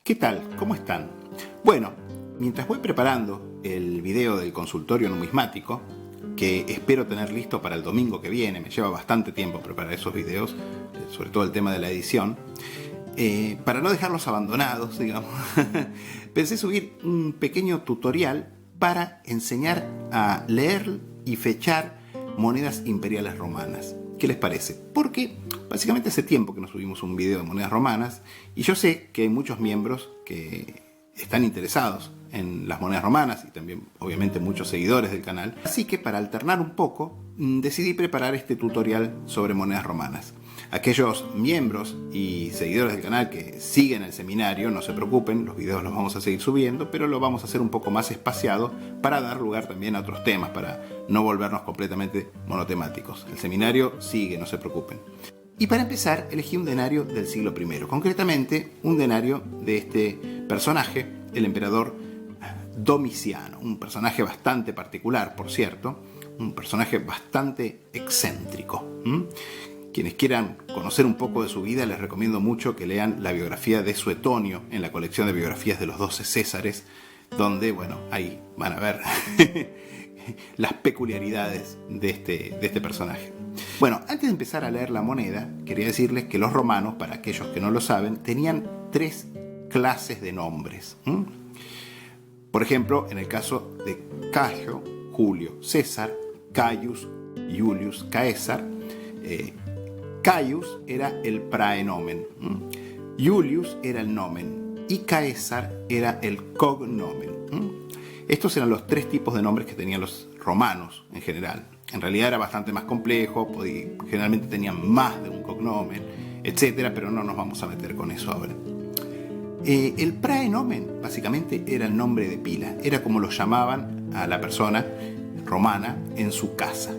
¿Qué tal? ¿Cómo están? Bueno, mientras voy preparando el video del consultorio numismático, que espero tener listo para el domingo que viene, me lleva bastante tiempo preparar esos videos, sobre todo el tema de la edición, para no dejarlos abandonados, digamos, pensé subir un pequeño tutorial para enseñar a leer y fechar monedas imperiales romanas. ¿Qué les parece? Porque básicamente hace tiempo que no subimos un video de monedas romanas y yo sé que hay muchos miembros que están interesados en las monedas romanas y también obviamente muchos seguidores del canal. Así que para alternar un poco decidí preparar este tutorial sobre monedas romanas. Aquellos miembros y seguidores del canal que siguen el seminario, no se preocupen, los videos los vamos a seguir subiendo, pero lo vamos a hacer un poco más espaciado para dar lugar también a otros temas, para no volvernos completamente monotemáticos. El seminario sigue, no se preocupen. Y para empezar, elegí un denario del siglo I, concretamente un denario de este personaje, el emperador Domiciano, un personaje bastante particular, por cierto, un personaje bastante excéntrico. Quienes quieran conocer un poco de su vida, les recomiendo mucho que lean la biografía de Suetonio en la colección de biografías de los 12 Césares, donde, bueno, ahí van a ver las peculiaridades de este personaje. Bueno, antes de empezar a leer la moneda, quería decirles que los romanos, para aquellos que no lo saben, tenían 3 clases de nombres. Por ejemplo, en el caso de Cayo, Julio, César, Caius, Iulius, Caesar, Caius era el praenomen, Iulius era el nomen y Caesar era el cognomen. Estos eran los 3 tipos de nombres que tenían los romanos en general. En realidad era bastante más complejo, generalmente tenían más de un cognomen, etc., pero no nos vamos a meter con eso ahora. El praenomen básicamente era el nombre de pila, era como lo llamaban a la persona romana en su casa.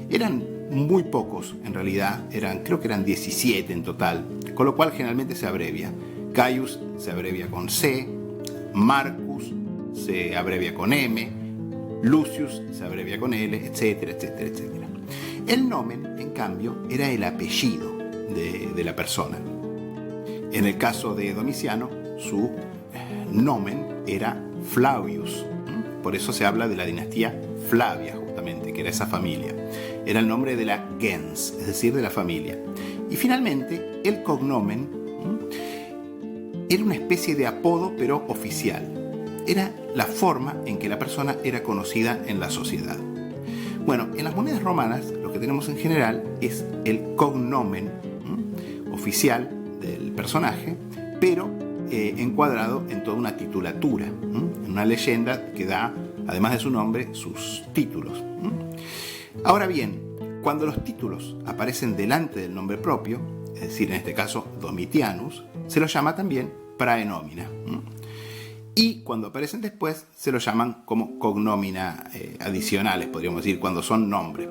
Eran muy pocos en realidad, creo que eran 17 en total, con lo cual generalmente se abrevia. Caius se abrevia con C, Marcus se abrevia con M, Lucius se abrevia con L, etcétera, etcétera, etcétera. El nomen, en cambio, era el apellido de la persona. En el caso de Domiciano, su nomen era Flavius. Por eso se habla de la dinastía Flavia, justamente, que era esa familia. Era el nombre de la gens, es decir, de la familia. Y finalmente, el cognomen era una especie de apodo, pero oficial. Era la forma en que la persona era conocida en la sociedad. Bueno, en las monedas romanas lo que tenemos en general es el cognomen oficial del personaje, pero encuadrado en toda una titulatura, en una leyenda que da, además de su nombre, sus títulos. Ahora bien, cuando los títulos aparecen delante del nombre propio, es decir, en este caso Domitianus, se los llama también praenomina. Y cuando aparecen después, se los llaman como cognomina adicionales, podríamos decir, cuando son nombres,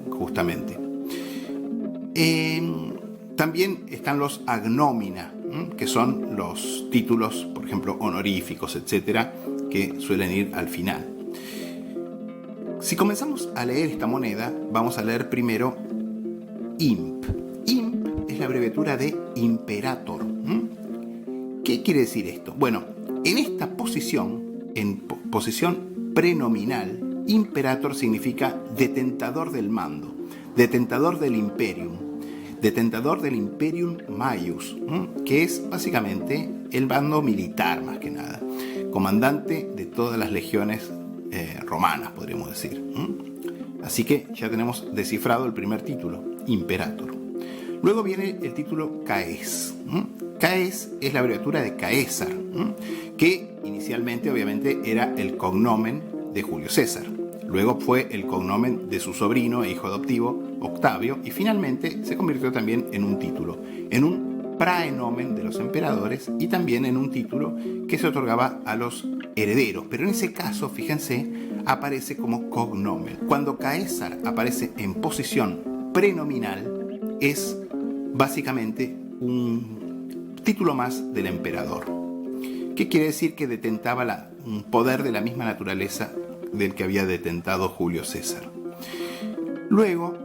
justamente. También están los agnomina, que son los títulos, por ejemplo, honoríficos, etcétera, que suelen ir al final. Si comenzamos a leer esta moneda, vamos a leer primero imp. Imp es la abreviatura de imperator. ¿Qué quiere decir esto? Bueno, en esta posición, en posición prenominal, imperator significa detentador del mando, detentador del imperium maius, que es básicamente el bando militar más que nada, comandante de todas las legiones romanas, podríamos decir. Así que ya tenemos descifrado el primer título, imperator. Luego viene el título caes. Caes es la abreviatura de Caesar, que inicialmente obviamente era el cognomen de Julio César. Luego fue el cognomen de su sobrino e hijo adoptivo, Octavio, y finalmente se convirtió también en un título, en un praenomen de los emperadores y también en un título que se otorgaba a los herederos. Pero en ese caso, fíjense, aparece como cognomen. Cuando Caesar aparece en posición prenominal, es básicamente un título más del emperador. ¿Qué quiere decir? Que detentaba un poder de la misma naturaleza del que había detentado Julio César. Luego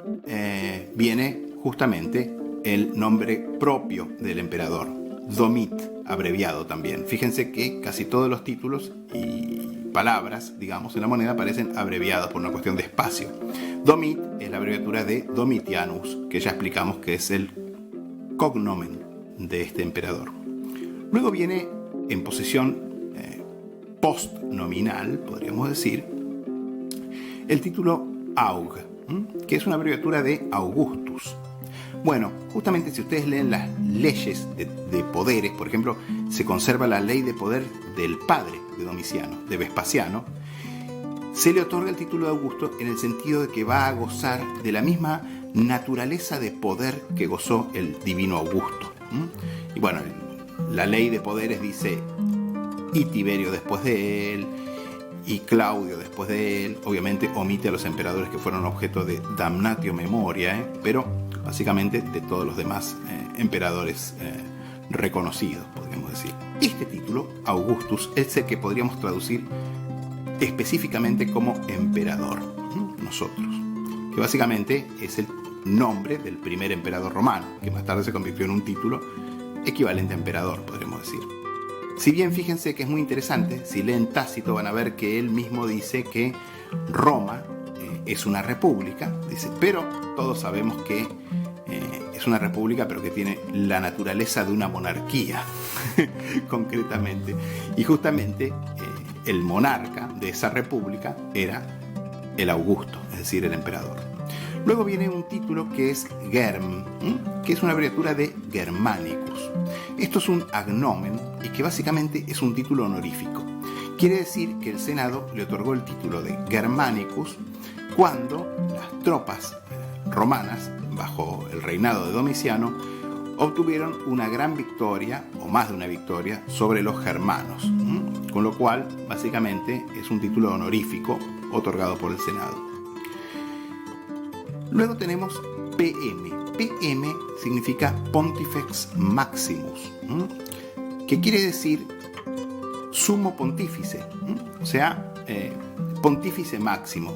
viene justamente el nombre propio del emperador, Domit, abreviado también. Fíjense que casi todos los títulos y palabras, digamos, en la moneda aparecen abreviados por una cuestión de espacio. Domit es la abreviatura de Domitianus, que ya explicamos que es el cognomen de este emperador. Luego viene en posición postnominal, podríamos decir, el título Aug, que es una abreviatura de Augustus. Bueno, justamente si ustedes leen las leyes de poderes, por ejemplo, se conserva la ley de poder del padre de Domiciano, de Vespasiano, se le otorga el título de Augusto en el sentido de que va a gozar de la misma naturaleza de poder que gozó el divino Augusto. Y bueno, la ley de poderes dice y Tiberio después de él, y Claudio después de él. Obviamente omite a los emperadores que fueron objeto de damnatio memoria, pero básicamente de todos los demás emperadores reconocidos, podríamos decir. Este título, Augustus, es el que podríamos traducir específicamente como emperador, nosotros, que básicamente es el nombre del primer emperador romano, que más tarde se convirtió en un título equivalente a emperador, podríamos decir. Si bien fíjense que es muy interesante, si leen Tácito van a ver que él mismo dice que Roma es una república, dice, pero todos sabemos que es una república, pero que tiene la naturaleza de una monarquía, concretamente. Y justamente el monarca de esa república era el Augusto, es decir, el emperador. Luego viene un título que es Germ, que es una abreviatura de Germanicus. Esto es un agnomen y que básicamente es un título honorífico. Quiere decir que el Senado le otorgó el título de Germanicus cuando las tropas romanas, bajo el reinado de Domiciano, obtuvieron una gran victoria, o más de una victoria, sobre los germanos. Con lo cual, básicamente, es un título honorífico otorgado por el Senado. Luego tenemos PM. PM significa Pontifex Maximus, que quiere decir sumo pontífice, o sea, pontífice máximo.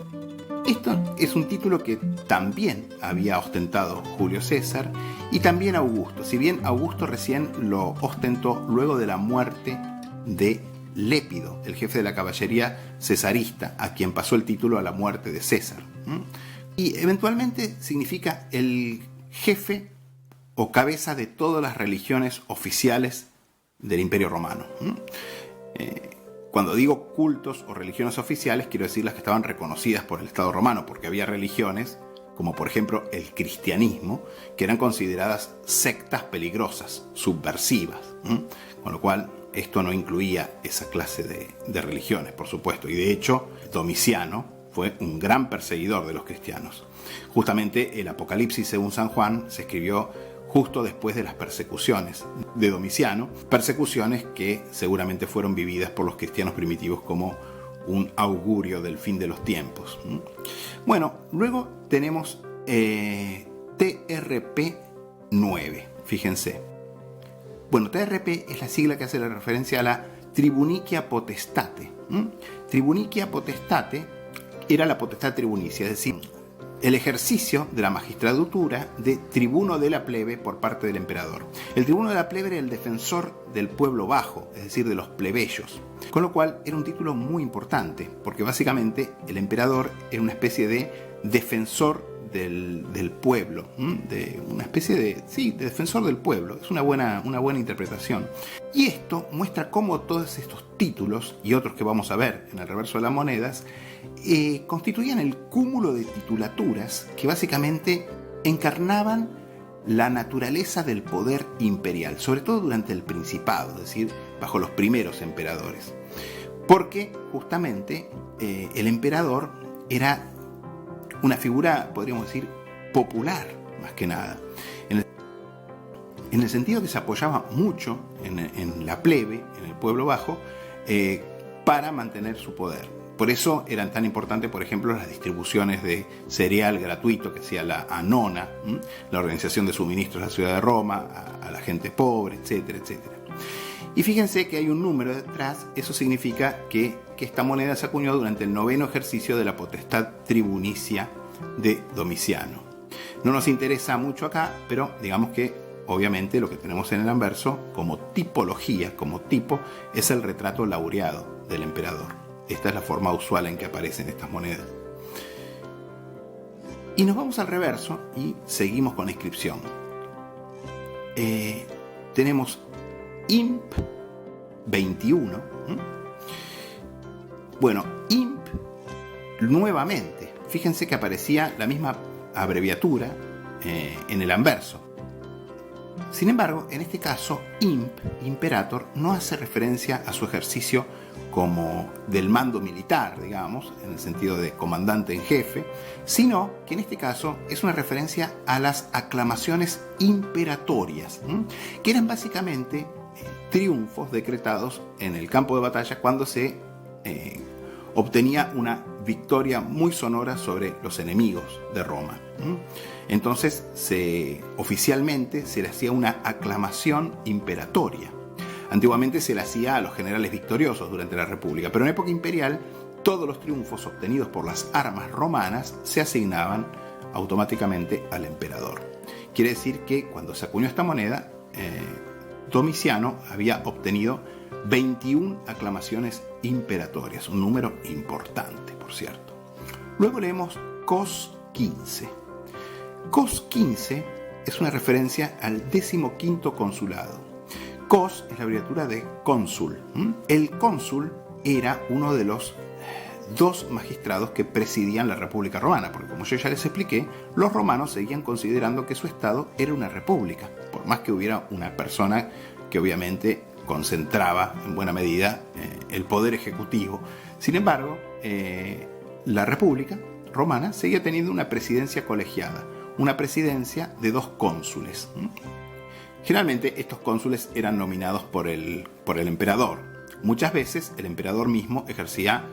Esto es un título que también había ostentado Julio César y también Augusto, si bien Augusto recién lo ostentó luego de la muerte de Lépido, el jefe de la caballería cesarista, a quien pasó el título a la muerte de César. Y eventualmente significa el jefe o cabeza de todas las religiones oficiales del Imperio Romano. Cuando digo cultos o religiones oficiales, quiero decir las que estaban reconocidas por el Estado romano, porque había religiones, como por ejemplo el cristianismo, que eran consideradas sectas peligrosas, subversivas. Con lo cual, esto no incluía esa clase de religiones, por supuesto. Y de hecho, Domiciano fue un gran perseguidor de los cristianos. Justamente el Apocalipsis, según San Juan, se escribió justo después de las persecuciones de Domiciano, persecuciones que seguramente fueron vividas por los cristianos primitivos como un augurio del fin de los tiempos. Bueno, luego tenemos TRP9, fíjense. Bueno, TRP es la sigla que hace la referencia a la Tribunicia Potestate. Tribunicia Potestate era la potestad tribunicia, es decir, el ejercicio de la magistratura de tribuno de la plebe por parte del emperador. El tribuno de la plebe era el defensor del pueblo bajo, es decir, de los plebeyos, con lo cual era un título muy importante, porque básicamente el emperador era una especie de defensor del pueblo, de una especie de defensor del pueblo. Es una buena interpretación. Y esto muestra cómo todos estos títulos y otros que vamos a ver en el reverso de las monedas constituían el cúmulo de titulaturas que básicamente encarnaban la naturaleza del poder imperial, sobre todo durante el Principado, es decir, bajo los primeros emperadores. Porque justamente el emperador era una figura, podríamos decir, popular, más que nada. En el sentido que se apoyaba mucho en la plebe, en el pueblo bajo, para mantener su poder. Por eso eran tan importantes, por ejemplo, las distribuciones de cereal gratuito que hacía la Anona, la organización de suministros a la ciudad de Roma, a la gente pobre, etcétera, etcétera. Y fíjense que hay un número detrás, eso significa que esta moneda se acuñó durante el 9º ejercicio de la potestad tribunicia de Domiciano. No nos interesa mucho acá, pero digamos que obviamente lo que tenemos en el anverso como tipología, como tipo, es el retrato laureado del emperador. Esta es la forma usual en que aparecen estas monedas. Y nos vamos al reverso y seguimos con la inscripción. Tenemos IMP 21. Bueno, IMP nuevamente. Fíjense que aparecía la misma abreviatura en el anverso. Sin embargo, en este caso, IMP, Imperator, no hace referencia a su ejercicio como del mando militar, digamos, en el sentido de comandante en jefe, sino que en este caso es una referencia a las aclamaciones imperatorias, que eran básicamente triunfos decretados en el campo de batalla cuando se obtenía una victoria muy sonora sobre los enemigos de Roma. Entonces, oficialmente se le hacía una aclamación imperatoria. Antiguamente se le hacía a los generales victoriosos durante la República, pero en época imperial todos los triunfos obtenidos por las armas romanas se asignaban automáticamente al emperador. Quiere decir que cuando se acuñó esta moneda, Domiciano había obtenido 21 aclamaciones imperatorias, un número importante, por cierto. Luego leemos Cos 15. Cos 15 es una referencia al 15º consulado. Cos es la abreviatura de cónsul. El cónsul era uno de los dos magistrados que presidían la República Romana, porque como yo ya les expliqué, los romanos seguían considerando que su estado era una república, por más que hubiera una persona que obviamente concentraba en buena medida el poder ejecutivo. Sin embargo, la República Romana seguía teniendo una presidencia colegiada, una presidencia de 2 cónsules. Generalmente estos cónsules eran nominados por el emperador. Muchas veces el emperador mismo ejercía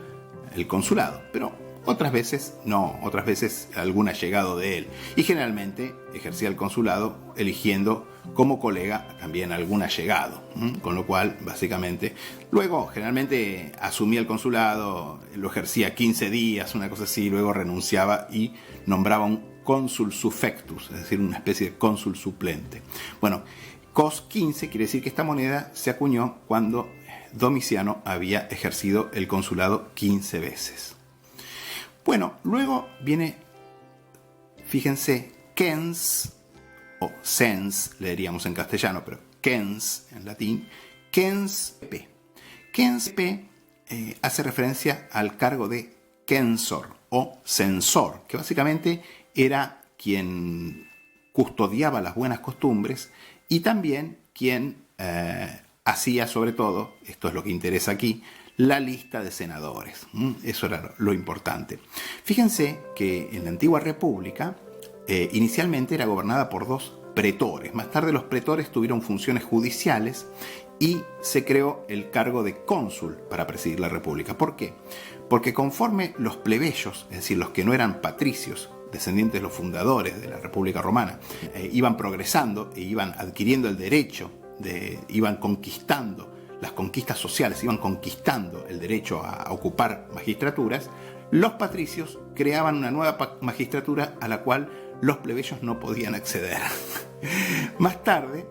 el consulado, pero otras veces no, otras veces algún allegado de él. Y generalmente ejercía el consulado eligiendo como colega también algún allegado, con lo cual básicamente luego generalmente asumía el consulado, lo ejercía 15 días, una cosa así, luego renunciaba y nombraba un cónsul suffectus, es decir, una especie de cónsul suplente. Bueno, Cos 15 quiere decir que esta moneda se acuñó cuando Domiciano había ejercido el consulado 15 veces. Bueno, luego viene, fíjense, Cens, o cens, leeríamos en castellano, pero Cens en latín, Cens P. Cens P hace referencia al cargo de censor o censor, que básicamente era quien custodiaba las buenas costumbres y también quien hacía sobre todo, esto es lo que interesa aquí, la lista de senadores. Eso era lo importante. Fíjense que en la antigua república inicialmente era gobernada por 2 pretores. Más tarde los pretores tuvieron funciones judiciales y se creó el cargo de cónsul para presidir la república. ¿Por qué? Porque conforme los plebeyos, es decir, los que no eran patricios, descendientes de los fundadores de la República Romana, iban progresando e iban adquiriendo el derecho, iban conquistando las conquistas sociales, iban conquistando el derecho a ocupar magistraturas, los patricios creaban una nueva magistratura a la cual los plebeyos no podían acceder. Más tarde,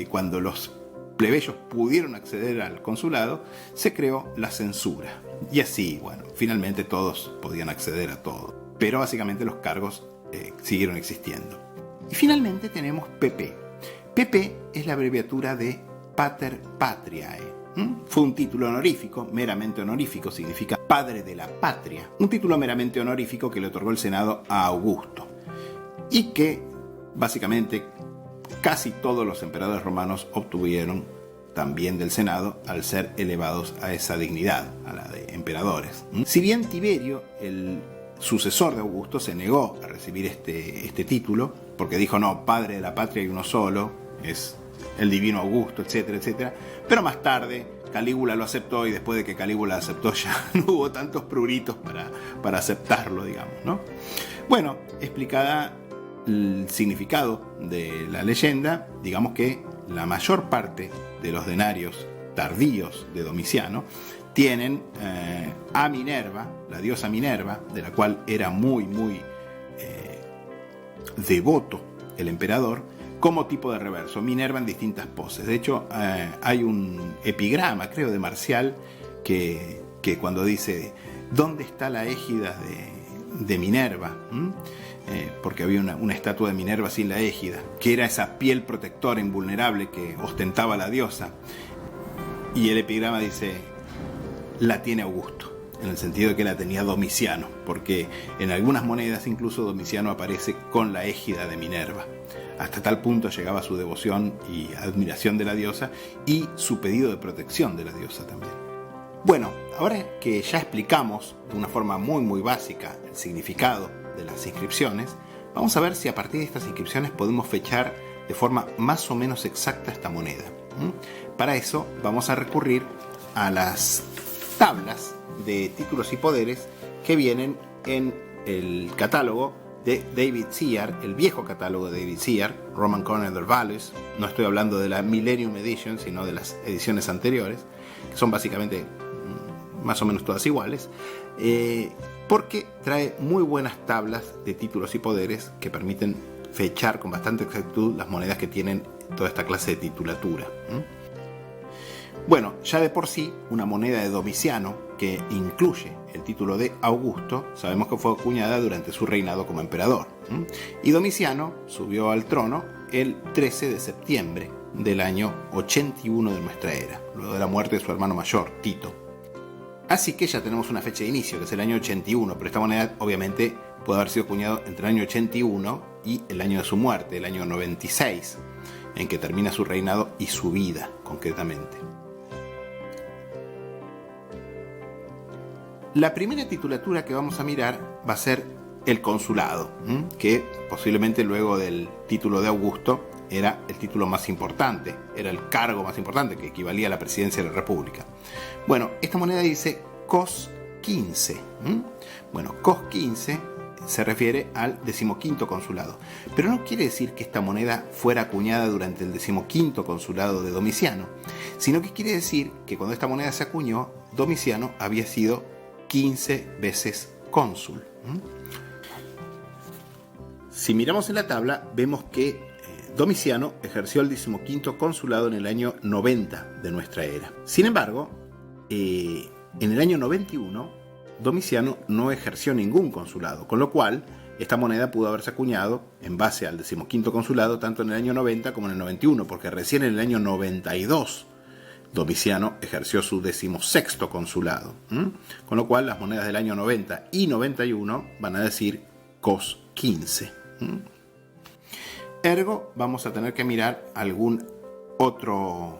cuando los plebeyos pudieron acceder al consulado, se creó la censura. Y así, bueno, finalmente todos podían acceder a todo. Pero básicamente los cargos siguieron existiendo. Y finalmente tenemos PP. PP es la abreviatura de Pater Patriae. Fue un título honorífico, meramente honorífico, significa padre de la patria. Un título meramente honorífico que le otorgó el Senado a Augusto. Y que básicamente casi todos los emperadores romanos obtuvieron también del Senado al ser elevados a esa dignidad, a la de emperadores. Si bien Tiberio, el sucesor de Augusto, se negó a recibir este título, porque dijo, no, padre de la patria hay uno solo, es el divino Augusto, etcétera, etcétera. Pero más tarde Calígula lo aceptó y después de que Calígula aceptó ya no hubo tantos pruritos para aceptarlo, digamos, ¿no? Bueno, explicada el significado de la leyenda, digamos que la mayor parte de los denarios tardíos de Domiciano tienen a Minerva, la diosa Minerva, de la cual era muy devoto el emperador, como tipo de reverso. Minerva en distintas poses. De hecho, hay un epigrama, creo, de Marcial, que cuando dice ¿dónde está la égida de Minerva? Porque había una estatua de Minerva sin la égida, que era esa piel protectora invulnerable que ostentaba la diosa. Y el epigrama dice, la tiene Augusto, en el sentido de que la tenía Domiciano, porque en algunas monedas incluso Domiciano aparece con la égida de Minerva. Hasta tal punto llegaba su devoción y admiración de la diosa y su pedido de protección de la diosa también. Bueno, ahora que ya explicamos de una forma muy básica el significado de las inscripciones, vamos a ver si a partir de estas inscripciones podemos fechar de forma más o menos exacta esta moneda. Para eso vamos a recurrir a las tablas de títulos y poderes que vienen en el catálogo de David Sear, el viejo catálogo de David Sear, Roman Calendar Values. No estoy hablando de la Millennium Edition, sino de las ediciones anteriores, que son básicamente más o menos todas iguales, porque trae muy buenas tablas de títulos y poderes que permiten fechar con bastante exactitud las monedas que tienen toda esta clase de titulatura. Bueno, ya de por sí, una moneda de Domiciano que incluye el título de Augusto, sabemos que fue acuñada durante su reinado como emperador. Y Domiciano subió al trono el 13 de septiembre del año 81 de nuestra era, luego de la muerte de su hermano mayor, Tito. Así que ya tenemos una fecha de inicio, que es el año 81, pero esta moneda obviamente puede haber sido acuñado entre el año 81 y el año de su muerte, el año 96, en que termina su reinado y su vida, concretamente. La primera titulatura que vamos a mirar va a ser el consulado, que posiblemente luego del título de Augusto era el título más importante, era el cargo más importante que equivalía a la presidencia de la República. Bueno, esta moneda dice cos 15. Bueno, cos 15 se refiere al 15º consulado, pero no quiere decir que esta moneda fuera acuñada durante el 15º consulado de Domiciano, sino que quiere decir que cuando esta moneda se acuñó, Domiciano había sido 15 veces cónsul. Si miramos en la tabla, vemos que Domiciano ejerció el 15º consulado en el año 90 de nuestra era. Sin embargo, en el año 91, Domiciano no ejerció ningún consulado, con lo cual esta moneda pudo haberse acuñado en base al 15º consulado tanto en el año 90 como en el 91, porque recién en el año 92 Domiciano ejerció su 16º consulado. Con lo cual las monedas del año 90 y 91 van a decir cos 15. Ergo, vamos a tener que mirar algún otro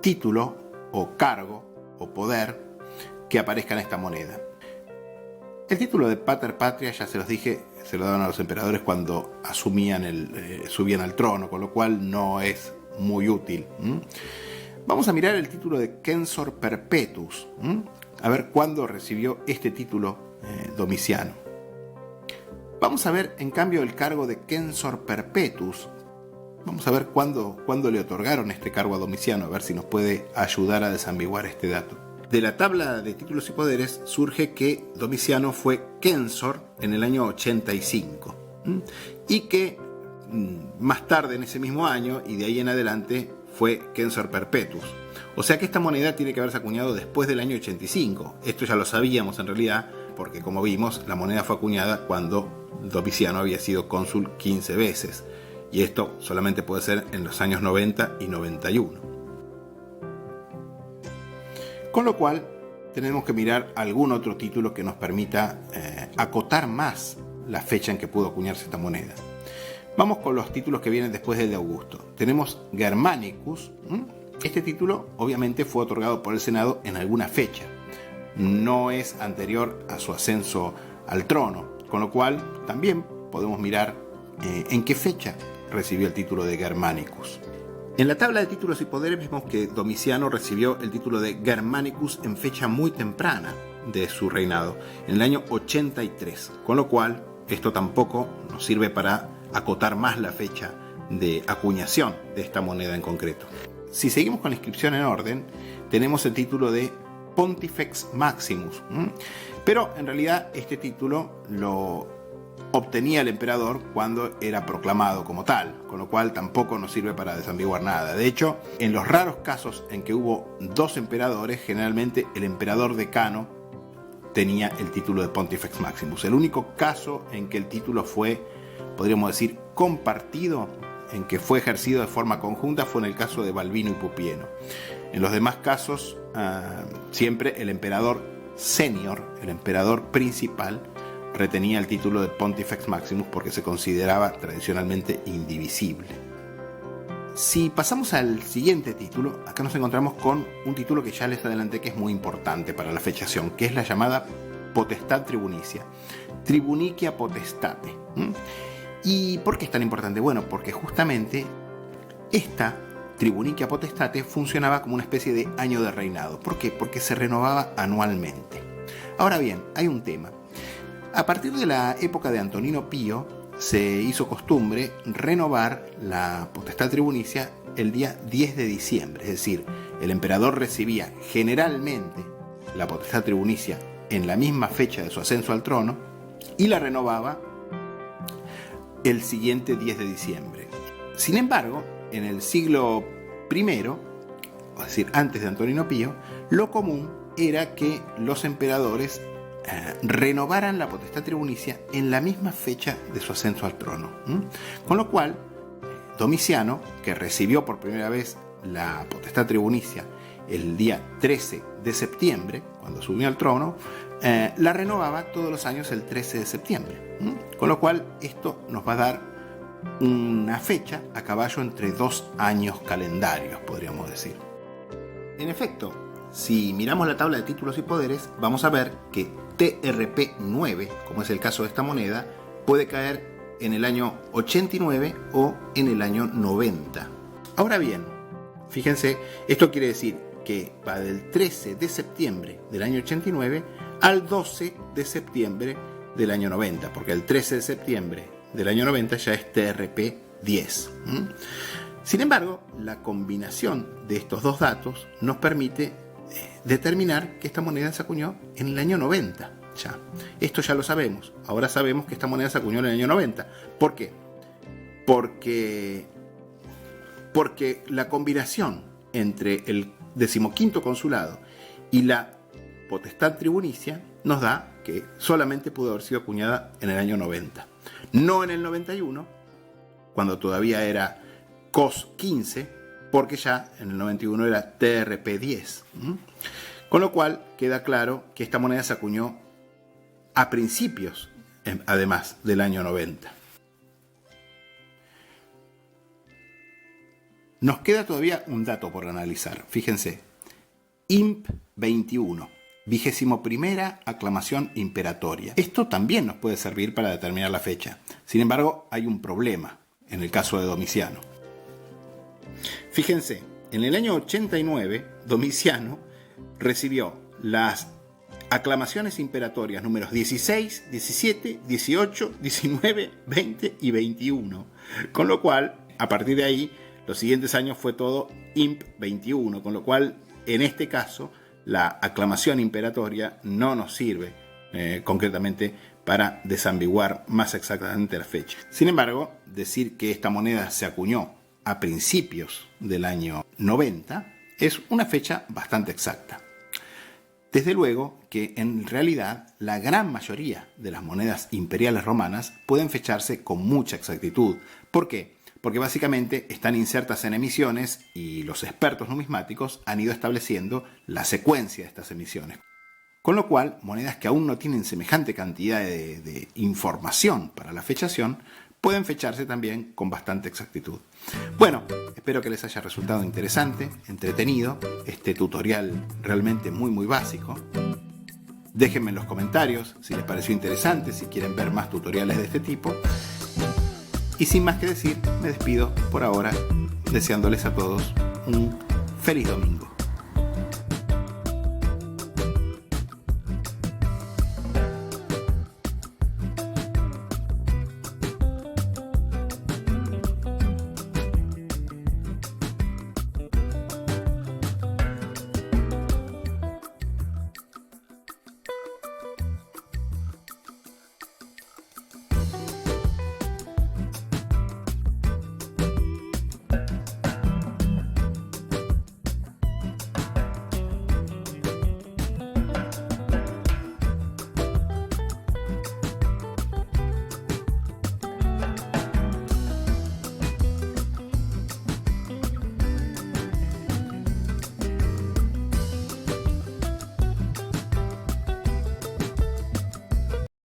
título o cargo o poder que aparezca en esta moneda. El título de Pater Patria, ya se los dije, se lo daban a los emperadores cuando asumían subían al trono, con lo cual no es muy útil. Vamos a mirar el título de Censor Perpetuus, a ver cuándo recibió este título Domiciano. Vamos a ver, en cambio, el cargo de Censor Perpetuus. Vamos a ver cuándo le otorgaron este cargo a Domiciano, a ver si nos puede ayudar a desambiguar este dato. De la tabla de títulos y poderes surge que Domiciano fue censor en el año 85 y que más tarde en ese mismo año y de ahí en adelante fue Censor Perpetuus. O sea que esta moneda tiene que haberse acuñado después del año 85. Esto ya lo sabíamos en realidad, porque como vimos, la moneda fue acuñada cuando Domiciano había sido cónsul 15 veces. Y esto solamente puede ser en los años 90 y 91. Con lo cual, tenemos que mirar algún otro título que nos permita acotar más la fecha en que pudo acuñarse esta moneda. Vamos con los títulos que vienen después del de Augusto. Tenemos Germanicus. Este título obviamente fue otorgado por el Senado en alguna fecha. No es anterior a su ascenso al trono, con lo cual también podemos mirar en qué fecha recibió el título de Germanicus. En la tabla de títulos y poderes vemos que Domiciano recibió el título de Germanicus en fecha muy temprana de su reinado, en el año 83, con lo cual esto tampoco nos sirve para acotar más la fecha de acuñación de esta moneda en concreto. Si seguimos con la inscripción en orden, tenemos el título de Pontifex Maximus, pero en realidad este título lo obtenía el emperador cuando era proclamado como tal, con lo cual tampoco nos sirve para desambiguar nada. De hecho, en los raros casos en que hubo dos emperadores, generalmente el emperador decano tenía el título de Pontifex Maximus. El único caso en que el título fue, podríamos decir, compartido, en que fue ejercido de forma conjunta, fue en el caso de Balbino y Pupieno. En los demás casos, siempre el emperador senior, el emperador principal, retenía el título de Pontifex Maximus porque se consideraba tradicionalmente indivisible. Si pasamos al siguiente título, acá nos encontramos con un título que ya les adelanté que es muy importante para la fechación, que es la llamada potestad tribunicia, Tribunicia potestate. ¿Y por qué es tan importante? Bueno, porque justamente esta Tribunicia potestate funcionaba como una especie de año de reinado. ¿Por qué? Porque se renovaba anualmente. Ahora bien, hay un tema. A partir de la época de Antonino Pío, se hizo costumbre renovar la potestad tribunicia el día 10 de diciembre. Es decir, el emperador recibía generalmente la potestad tribunicia en la misma fecha de su ascenso al trono y la renovaba el siguiente 10 de diciembre. Sin embargo, en el siglo I, es decir, antes de Antonino Pío, lo común era que los emperadores renovaran la potestad tribunicia en la misma fecha de su ascenso al trono. Con lo cual, Domiciano, que recibió por primera vez la potestad tribunicia el día 13 de septiembre, cuando subió al trono, la renovaba todos los años el 13 de septiembre. Con lo cual, esto nos va a dar una fecha a caballo entre 2 años calendarios, podríamos decir. En efecto, si miramos la tabla de títulos y poderes, vamos a ver que TRP9, como es el caso de esta moneda, puede caer en el año 89 o en el año 90. Ahora bien, fíjense, esto quiere decir que va del 13 de septiembre del año 89 al 12 de septiembre del año 90, porque el 13 de septiembre del año 90 ya es TRP10. Sin embargo, la combinación de estos dos datos nos permite determinar que esta moneda se acuñó en el año 90. Ya. Esto ya lo sabemos. Ahora sabemos que esta moneda se acuñó en el año 90. ¿Por qué? Porque la combinación entre el 15º consulado y la potestad tribunicia nos da que solamente pudo haber sido acuñada en el año 90. No en el 91, cuando todavía era COS 15, porque ya en el 91 era TRP10. Con lo cual queda claro que esta moneda se acuñó a principios, además, del año 90. Nos queda todavía un dato por analizar. Fíjense, IMP 21, 21ª aclamación imperatoria. Esto también nos puede servir para determinar la fecha. Sin embargo, hay un problema en el caso de Domiciano. Fíjense, en el año 89, Domiciano recibió las aclamaciones imperatorias números 16, 17, 18, 19, 20 y 21. Con lo cual, a partir de ahí, los siguientes años fue todo IMP 21. Con lo cual, en este caso, la aclamación imperatoria no nos sirve concretamente para desambiguar más exactamente la fecha. Sin embargo, decir que esta moneda se acuñó a principios del año 90 es una fecha bastante exacta. Desde luego que en realidad la gran mayoría de las monedas imperiales romanas pueden fecharse con mucha exactitud. ¿Por qué? Porque básicamente están insertas en emisiones y los expertos numismáticos han ido estableciendo la secuencia de estas emisiones. Con lo cual, monedas que aún no tienen semejante cantidad de información para la fechación pueden fecharse también con bastante exactitud. Bueno, espero que les haya resultado interesante, entretenido, este tutorial realmente muy básico. Déjenme en los comentarios si les pareció interesante, si quieren ver más tutoriales de este tipo. Y sin más que decir, me despido por ahora, deseándoles a todos un feliz domingo.